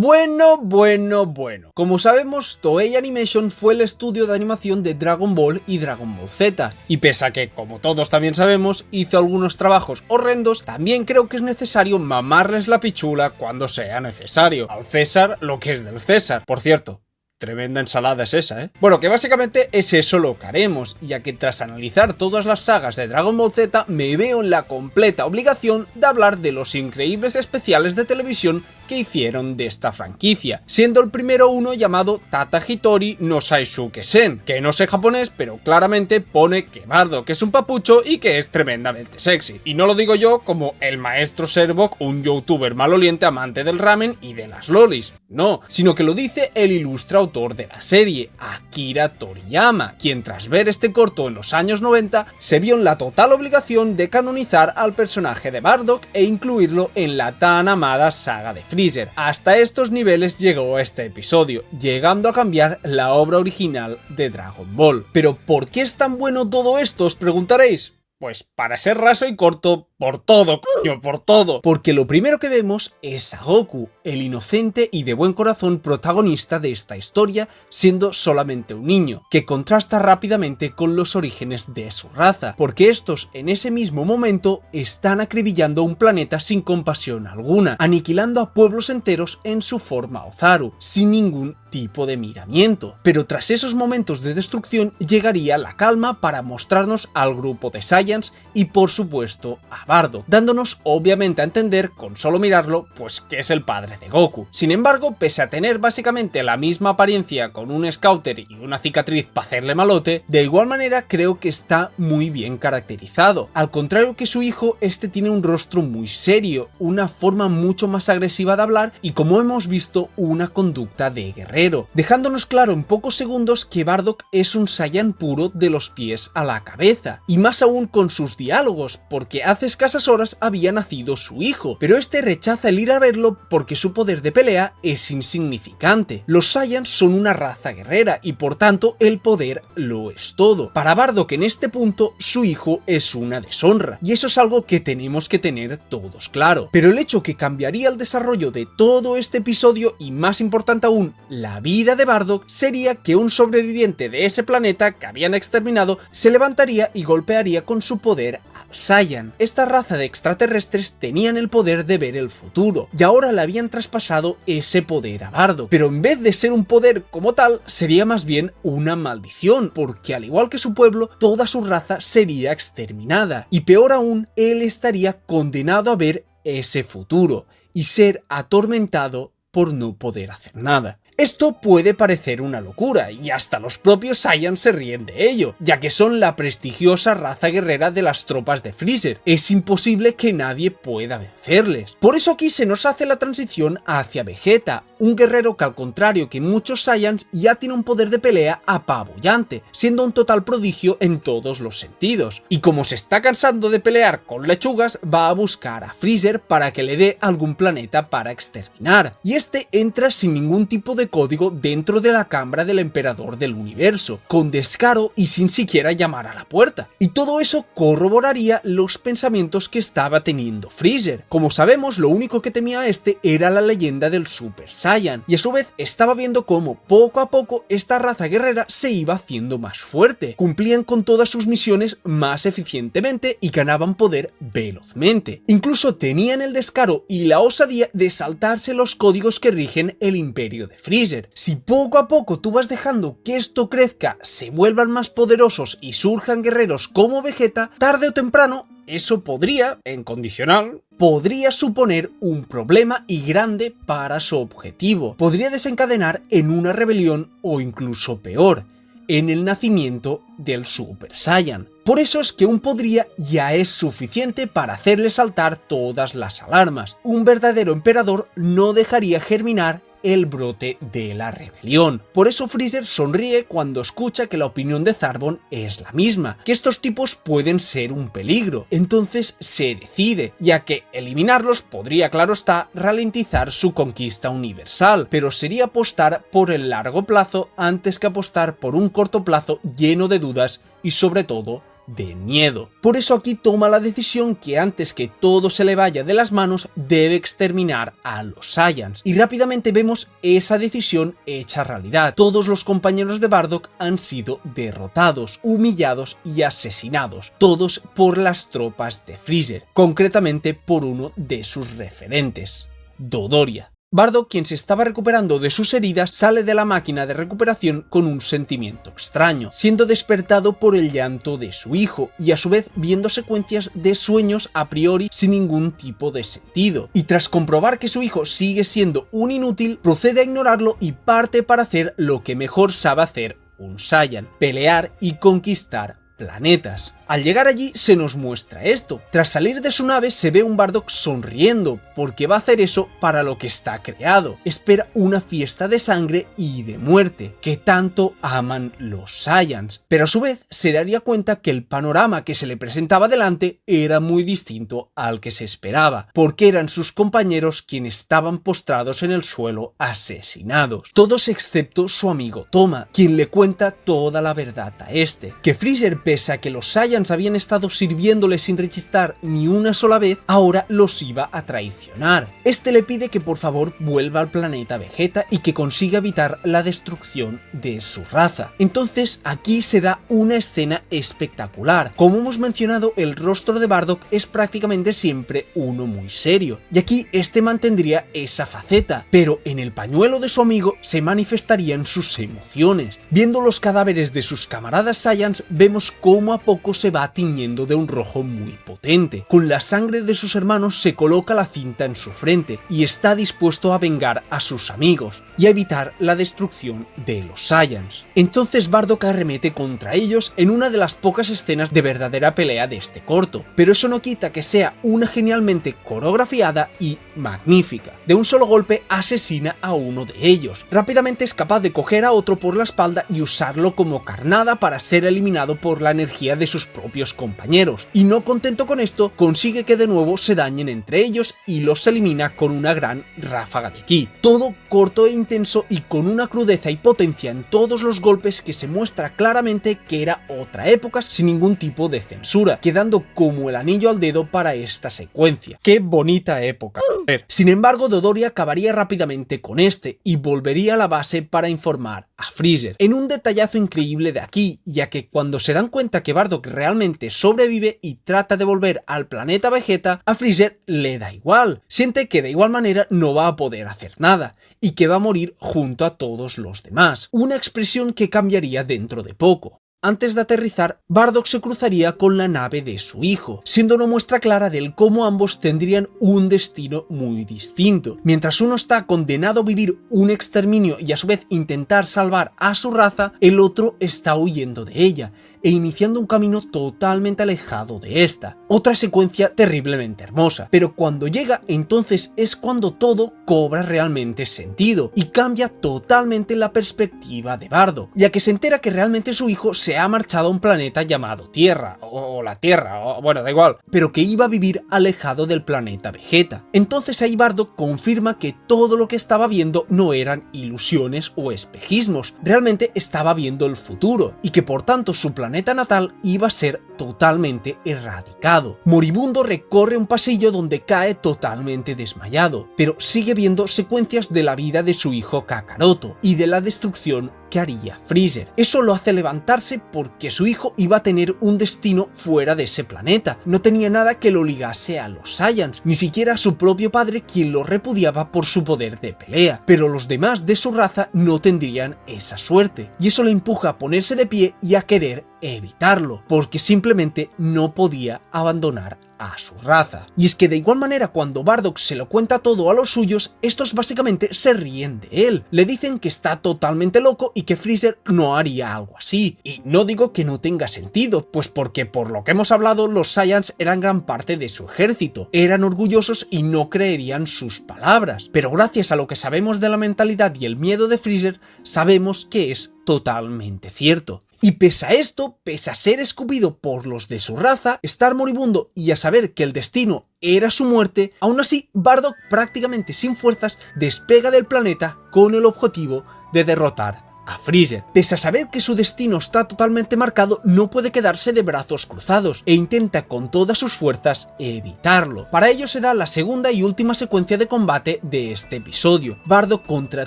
Bueno. Como sabemos, Toei Animation fue el estudio de animación de Dragon Ball y Dragon Ball Z. Y pese a que, como todos también sabemos, hizo algunos trabajos horrendos, también creo que es necesario mamarles la pichula cuando sea necesario. Al César lo que es del César. Por cierto, tremenda ensalada es esa, ¿eh? Bueno, que básicamente es eso lo que haremos, ya que tras analizar todas las sagas de Dragon Ball Z, me veo en la completa obligación de hablar de los increíbles especiales de televisión que hicieron de esta franquicia, siendo el primero uno llamado Tata Hitori no Saisuke Sen, que no sé japonés, pero claramente pone que Bardock es un papucho y que es tremendamente sexy. Y no lo digo yo como el maestro Servok, un youtuber maloliente amante del ramen y de las lolis, no, sino que lo dice el ilustre autor de la serie, Akira Toriyama, quien tras ver este corto en los años 90 se vio en la total obligación de canonizar al personaje de Bardock e incluirlo en la tan amada saga de Freezer. Hasta estos niveles llegó este episodio, llegando a cambiar la obra original de Dragon Ball. Pero ¿por qué es tan bueno todo esto?, os preguntaréis. Pues para ser raso y corto, por todo, coño, por todo. Porque lo primero que vemos es a Goku, el inocente y de buen corazón protagonista de esta historia, siendo solamente un niño, que contrasta rápidamente con los orígenes de su raza, porque estos en ese mismo momento están acribillando un planeta sin compasión alguna, aniquilando a pueblos enteros en su forma Ozaru, sin ningún tipo de miramiento. Pero tras esos momentos de destrucción llegaría la calma para mostrarnos al grupo de Saiyans y por supuesto a Bardock, dándonos obviamente a entender con solo mirarlo pues que es el padre de Goku. Sin embargo, pese a tener básicamente la misma apariencia con un scouter y una cicatriz para hacerle malote, de igual manera creo que está muy bien caracterizado. Al contrario que su hijo, este tiene un rostro muy serio, una forma mucho más agresiva de hablar y, como hemos visto, una conducta de guerrero, dejándonos claro en pocos segundos que Bardock es un Saiyan puro de los pies a la cabeza, y más aún con sus diálogos, porque hace escasas horas había nacido su hijo, pero este rechaza el ir a verlo porque su poder de pelea es insignificante. Los Saiyans son una raza guerrera y por tanto el poder lo es todo. Para Bardock en este punto su hijo es una deshonra, y eso es algo que tenemos que tener todos claro. Pero el hecho que cambiaría el desarrollo de todo este episodio y, más importante aún, la vida de Bardock, sería que un sobreviviente de ese planeta que habían exterminado se levantaría y golpearía con su poder a Saiyan. Esta raza de extraterrestres tenían el poder de ver el futuro, y ahora le habían traspasado ese poder a Bardock, pero en vez de ser un poder como tal, sería más bien una maldición, porque al igual que su pueblo, toda su raza sería exterminada, y peor aún, él estaría condenado a ver ese futuro, y ser atormentado por no poder hacer nada. Esto puede parecer una locura, y hasta los propios Saiyans se ríen de ello, ya que son la prestigiosa raza guerrera de las tropas de Freezer. Es imposible que nadie pueda vencerles. Por eso aquí se nos hace la transición hacia Vegeta, un guerrero que, al contrario que muchos Saiyans, ya tiene un poder de pelea apabullante, siendo un total prodigio en todos los sentidos. Y como se está cansando de pelear con lechugas, va a buscar a Freezer para que le dé algún planeta para exterminar, y este entra sin ningún tipo de código dentro de la cámara del emperador del universo, con descaro y sin siquiera llamar a la puerta. Y todo eso corroboraría los pensamientos que estaba teniendo Freezer. Como sabemos, lo único que temía este era la leyenda del Super Saiyan, y a su vez estaba viendo cómo poco a poco esta raza guerrera se iba haciendo más fuerte, cumplían con todas sus misiones más eficientemente y ganaban poder velozmente. Incluso tenían el descaro y la osadía de saltarse los códigos que rigen el imperio de Freezer. Si poco a poco tú vas dejando que esto crezca, se vuelvan más poderosos y surjan guerreros como Vegeta, tarde o temprano eso podría, en condicional, podría suponer un problema y grande para su objetivo. Podría desencadenar en una rebelión o incluso peor, en el nacimiento del Super Saiyan. Por eso es que un podría ya es suficiente para hacerle saltar todas las alarmas. Un verdadero emperador no dejaría germinar el brote de la rebelión. Por eso Freezer sonríe cuando escucha que la opinión de Zarbon es la misma, que estos tipos pueden ser un peligro. Entonces se decide, ya que eliminarlos podría, claro está, ralentizar su conquista universal, pero sería apostar por el largo plazo antes que apostar por un corto plazo lleno de dudas y sobre todo de miedo. Por eso aquí toma la decisión que antes que todo se le vaya de las manos, debe exterminar a los Saiyans. Y rápidamente vemos esa decisión hecha realidad. Todos los compañeros de Bardock han sido derrotados, humillados y asesinados, todos por las tropas de Freezer, concretamente por uno de sus referentes, Dodoria. Bardock, quien se estaba recuperando de sus heridas, sale de la máquina de recuperación con un sentimiento extraño, siendo despertado por el llanto de su hijo y a su vez viendo secuencias de sueños a priori sin ningún tipo de sentido. Y tras comprobar que su hijo sigue siendo un inútil, procede a ignorarlo y parte para hacer lo que mejor sabe hacer un Saiyan: pelear y conquistar planetas. Al llegar allí se nos muestra esto. Tras salir de su nave se ve un Bardock sonriendo, porque va a hacer eso para lo que está creado. Espera una fiesta de sangre y de muerte, que tanto aman los Saiyans. Pero a su vez se daría cuenta que el panorama que se le presentaba delante era muy distinto al que se esperaba, porque eran sus compañeros quienes estaban postrados en el suelo asesinados. Todos excepto su amigo Toma, quien le cuenta toda la verdad a este, que Freezer, pese a que los Saiyans habían estado sirviéndole sin rechistar ni una sola vez, ahora los iba a traicionar. Este le pide que por favor vuelva al planeta Vegeta y que consiga evitar la destrucción de su raza. Entonces aquí se da una escena espectacular. Como hemos mencionado, el rostro de Bardock es prácticamente siempre uno muy serio, y aquí este mantendría esa faceta, pero en el pañuelo de su amigo se manifestarían sus emociones. Viendo los cadáveres de sus camaradas Saiyans, vemos cómo a poco se va tiñendo de un rojo muy potente. Con la sangre de sus hermanos se coloca la cinta en su frente y está dispuesto a vengar a sus amigos y a evitar la destrucción de los Saiyans. Entonces Bardock arremete contra ellos en una de las pocas escenas de verdadera pelea de este corto, pero eso no quita que sea una genialmente coreografiada y magnífica. De un solo golpe asesina a uno de ellos. Rápidamente es capaz de coger a otro por la espalda y usarlo como carnada para ser eliminado por la energía de sus propios compañeros, y no contento con esto, consigue que de nuevo se dañen entre ellos y los elimina con una gran ráfaga de ki. Todo corto e intenso y con una crudeza y potencia en todos los golpes que se muestra claramente que era otra época sin ningún tipo de censura, quedando como el anillo al dedo para esta secuencia. ¡Qué bonita época! Sin embargo, Dodoria acabaría rápidamente con este y volvería a la base para informar a Freezer, en un detallazo increíble de aquí, ya que cuando se dan cuenta que Bardock realmente sobrevive y trata de volver al planeta Vegeta, a Freezer le da igual, siente que de igual manera no va a poder hacer nada y que va a morir junto a todos los demás, una expresión que cambiaría dentro de poco. Antes de aterrizar, Bardock se cruzaría con la nave de su hijo, siendo una muestra clara del cómo ambos tendrían un destino muy distinto. Mientras uno está condenado a vivir un exterminio y a su vez intentar salvar a su raza, el otro está huyendo de ella e iniciando un camino totalmente alejado de esta. Otra secuencia terriblemente hermosa, pero cuando llega, entonces es cuando todo cobra realmente sentido y cambia totalmente la perspectiva de Bardock, ya que se entera que realmente su hijo se ha marchado a un planeta llamado Tierra, o la Tierra, o bueno, da igual, pero que iba a vivir alejado del planeta Vegeta. Entonces ahí Bardock confirma que todo lo que estaba viendo no eran ilusiones o espejismos, realmente estaba viendo el futuro, y que por tanto su planeta natal iba a ser totalmente erradicado. Moribundo recorre un pasillo donde cae totalmente desmayado, pero sigue viendo secuencias de la vida de su hijo Kakaroto y de la destrucción que haría Freezer. Eso lo hace levantarse porque su hijo iba a tener un destino fuera de ese planeta. No tenía nada que lo ligase a los Saiyans, ni siquiera a su propio padre, quien lo repudiaba por su poder de pelea, pero los demás de su raza no tendrían esa suerte, y eso le empuja a ponerse de pie y a querer evitarlo, porque simplemente no podía abandonar a su raza. Y es que de igual manera, cuando Bardock se lo cuenta todo a los suyos, estos básicamente se ríen de él, le dicen que está totalmente loco y que Freezer no haría algo así. Y no digo que no tenga sentido, pues porque por lo que hemos hablado, los Saiyans eran gran parte de su ejército, eran orgullosos y no creerían sus palabras, pero gracias a lo que sabemos de la mentalidad y el miedo de Freezer, sabemos que es totalmente cierto. Y pese a esto, pese a ser escupido por los de su raza, estar moribundo y a saber que el destino era su muerte, aún así Bardock, prácticamente sin fuerzas, despega del planeta con el objetivo de derrotar a Freezer. Pese a saber que su destino está totalmente marcado, no puede quedarse de brazos cruzados e intenta con todas sus fuerzas evitarlo. Para ello se da la segunda y última secuencia de combate de este episodio, Bardock contra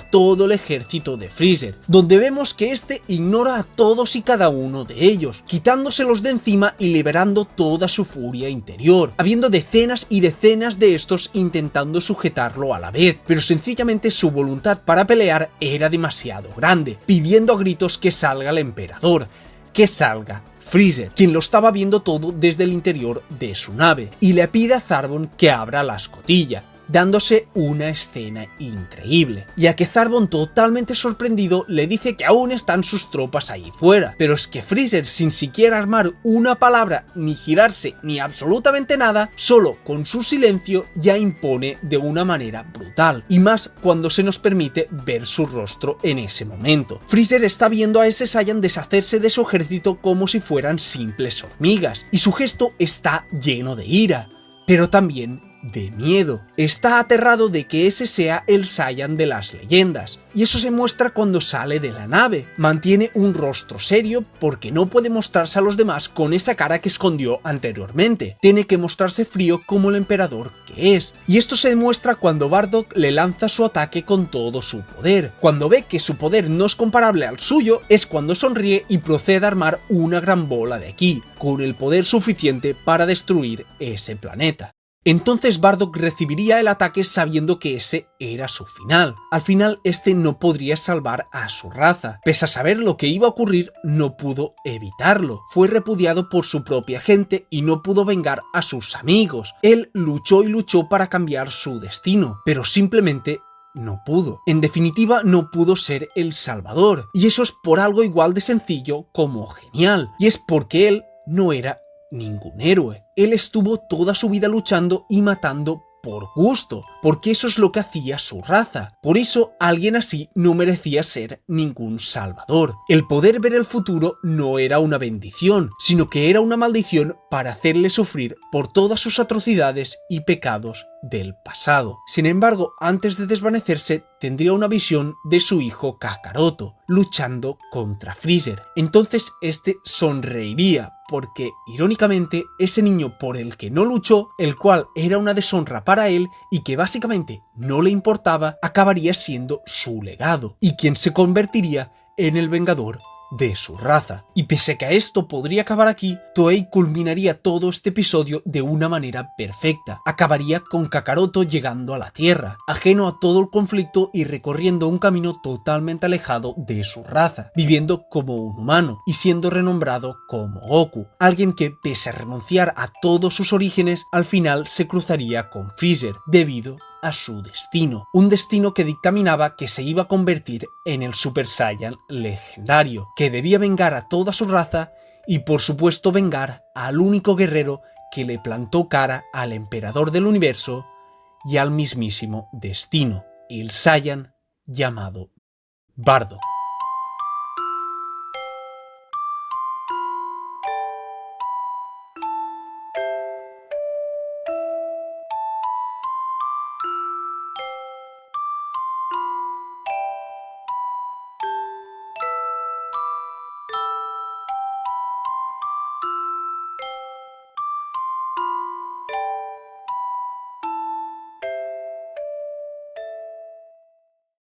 todo el ejército de Freezer, donde vemos que este ignora a todos y cada uno de ellos, quitándoselos de encima y liberando toda su furia interior, habiendo decenas y decenas de estos intentando sujetarlo a la vez, pero sencillamente su voluntad para pelear era demasiado grande, pidiendo a gritos que salga el emperador, que salga Freezer, quien lo estaba viendo todo desde el interior de su nave, y le pide a Zarbon que abra la escotilla, dándose una escena increíble, ya que Zarbon, totalmente sorprendido, le dice que aún están sus tropas ahí fuera, pero es que Freezer, sin siquiera armar una palabra, ni girarse, ni absolutamente nada, solo con su silencio ya impone de una manera brutal, y más cuando se nos permite ver su rostro en ese momento. Freezer está viendo a ese Saiyan deshacerse de su ejército como si fueran simples hormigas, y su gesto está lleno de ira, pero también de miedo. Está aterrado de que ese sea el Saiyan de las leyendas, y eso se muestra cuando sale de la nave. Mantiene un rostro serio porque no puede mostrarse a los demás con esa cara que escondió anteriormente. Tiene que mostrarse frío como el emperador que es, y esto se demuestra cuando Bardock le lanza su ataque con todo su poder. Cuando ve que su poder no es comparable al suyo, es cuando sonríe y procede a armar una gran bola de ki, con el poder suficiente para destruir ese planeta. Entonces Bardock recibiría el ataque sabiendo que ese era su final. Al final este no podría salvar a su raza. Pese a saber lo que iba a ocurrir, no pudo evitarlo. Fue repudiado por su propia gente y no pudo vengar a sus amigos. Él luchó y luchó para cambiar su destino, pero simplemente no pudo. En definitiva, no pudo ser el Salvador. Y eso es por algo igual de sencillo como genial. Y es porque él no era ningún héroe. Él estuvo toda su vida luchando y matando por gusto, porque eso es lo que hacía su raza. Por eso alguien así no merecía ser ningún salvador. El poder ver el futuro no era una bendición, sino que era una maldición para hacerle sufrir por todas sus atrocidades y pecados del pasado. Sin embargo, antes de desvanecerse, tendría una visión de su hijo Kakaroto, luchando contra Freezer. Entonces este sonreiría, porque, irónicamente, ese niño por el que no luchó, el cual era una deshonra para él y que básicamente no le importaba, acabaría siendo su legado, y quien se convertiría en el vengador de su raza. Y pese a que a esto podría acabar aquí, Toei culminaría todo este episodio de una manera perfecta. Acabaría con Kakaroto llegando a la Tierra, ajeno a todo el conflicto y recorriendo un camino totalmente alejado de su raza, viviendo como un humano y siendo renombrado como Goku, alguien que, pese a renunciar a todos sus orígenes, al final se cruzaría con Freezer debido a su destino, un destino que dictaminaba que se iba a convertir en el Super Saiyan legendario, que debía vengar a toda su raza y por supuesto vengar al único guerrero que le plantó cara al emperador del universo y al mismísimo destino, el Saiyan llamado Bardock.